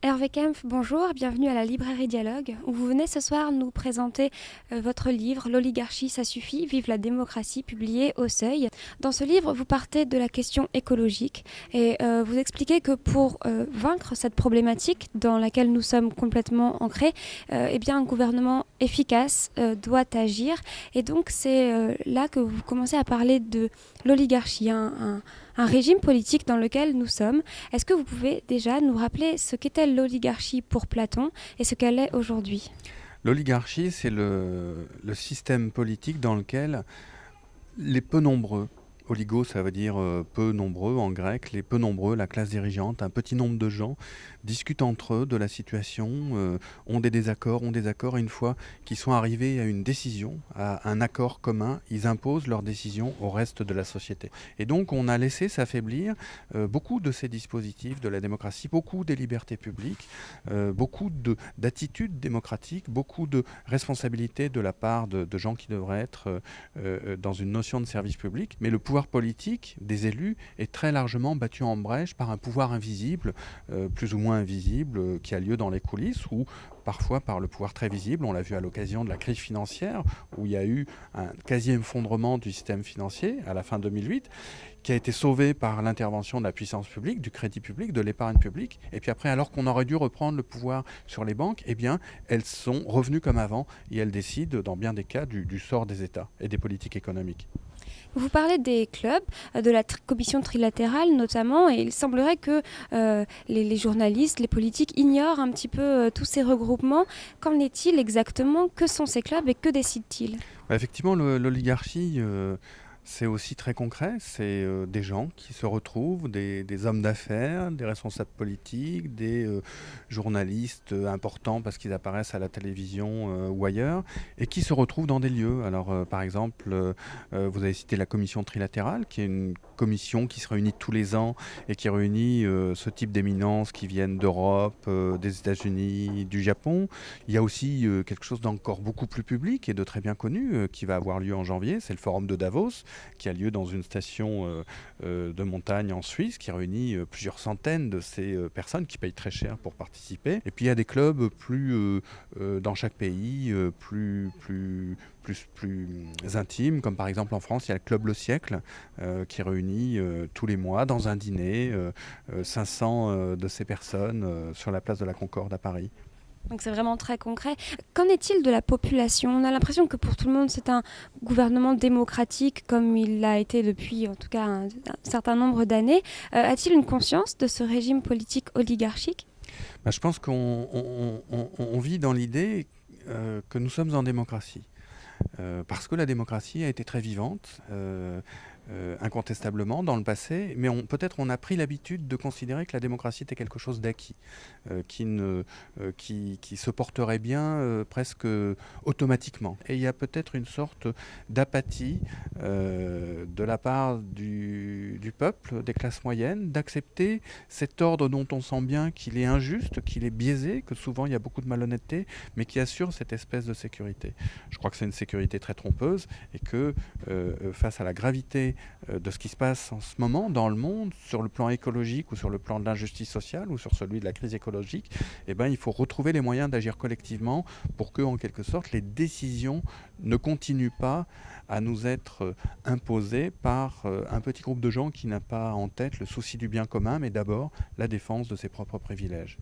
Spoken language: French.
Hervé Kempf, bonjour, bienvenue à la librairie Dialogue, où vous venez ce soir nous présenter votre livre L'oligarchie, ça suffit, vive la démocratie, publié au Seuil. Dans ce livre, vous partez de la question écologique et vous expliquez que pour vaincre cette problématique dans laquelle nous sommes complètement ancrés, eh bien, un gouvernement efficace doit agir. Et donc c'est là que vous commencez à parler de l'oligarchie, un régime politique dans lequel nous sommes. Est-ce que vous pouvez déjà nous rappeler ce qu'était l'oligarchie pour Platon et ce qu'elle est aujourd'hui ? L'oligarchie, c'est le système politique dans lequel les peu nombreux, oligo ça veut dire peu nombreux en grec, les peu nombreux, la classe dirigeante, un petit nombre de gens discutent entre eux de la situation, ont des désaccords, et une fois qu'ils sont arrivés à une décision, à un accord commun, ils imposent leur décision au reste de la société. Et donc on a laissé s'affaiblir beaucoup de ces dispositifs de la démocratie, beaucoup des libertés publiques, beaucoup d'attitudes démocratiques, beaucoup de responsabilités de la part de gens qui devraient être dans une notion de service public, mais le pouvoir politique des élus est très largement battu en brèche par un pouvoir invisible, plus ou moins invisible, qui a lieu dans les coulisses, ou parfois par le pouvoir très visible. On l'a vu à l'occasion de la crise financière, où il y a eu un quasi-effondrement du système financier à la fin 2008, qui a été sauvé par l'intervention de la puissance publique, du crédit public, de l'épargne publique. Et puis après, alors qu'on aurait dû reprendre le pouvoir sur les banques, eh bien, elles sont revenues comme avant et elles décident, dans bien des cas, du sort des États et des politiques économiques. Vous parlez des clubs, de la commission trilatérale notamment, et il semblerait que les journalistes, les politiques ignorent un petit peu tous ces regroupements. Qu'en est-il exactement ? Que sont ces clubs et que décident-ils ? Effectivement, l'oligarchie, c'est aussi très concret. C'est des gens qui se retrouvent, des hommes d'affaires, des responsables politiques, des journalistes importants parce qu'ils apparaissent à la télévision ou ailleurs, et qui se retrouvent dans des lieux. Alors, par exemple, vous avez cité la commission trilatérale, qui est une commission qui se réunit tous les ans et qui réunit ce type d'éminences qui viennent d'Europe, des États-Unis, du Japon. Il y a aussi quelque chose d'encore beaucoup plus public et de très bien connu qui va avoir lieu en janvier. C'est le forum de Davos, qui a lieu dans une station de montagne en Suisse, qui réunit plusieurs centaines de ces personnes qui payent très cher pour participer. Et puis il y a des clubs plus dans chaque pays, plus intimes, comme par exemple en France, il y a le Club Le Siècle qui réunit tous les mois dans un dîner 500 de ces personnes sur la place de la Concorde à Paris. Donc c'est vraiment très concret. Qu'en est-il de la population ? On a l'impression que pour tout le monde, c'est un gouvernement démocratique comme il l'a été depuis en tout cas un certain nombre d'années. A-t-il une conscience de ce régime politique oligarchique ? Je pense qu'on vit dans l'idée que nous sommes en démocratie. Parce que la démocratie a été très vivante, incontestablement, dans le passé, mais peut-être on a pris l'habitude de considérer que la démocratie était quelque chose d'acquis, qui se porterait bien presque automatiquement. Et il y a peut-être une sorte d'apathie de la part du peuple, des classes moyennes, d'accepter cet ordre dont on sent bien qu'il est injuste, qu'il est biaisé, que souvent il y a beaucoup de malhonnêteté, mais qui assure cette espèce de sécurité. Je crois que c'est une sécurité très trompeuse et que face à la gravité de ce qui se passe en ce moment dans le monde, sur le plan écologique ou sur le plan de l'injustice sociale ou sur celui de la crise écologique, il faut retrouver les moyens d'agir collectivement pour que, en quelque sorte, les décisions ne continuent pas à nous être imposées par un petit groupe de gens qui n'a pas en tête le souci du bien commun, mais d'abord la défense de ses propres privilèges.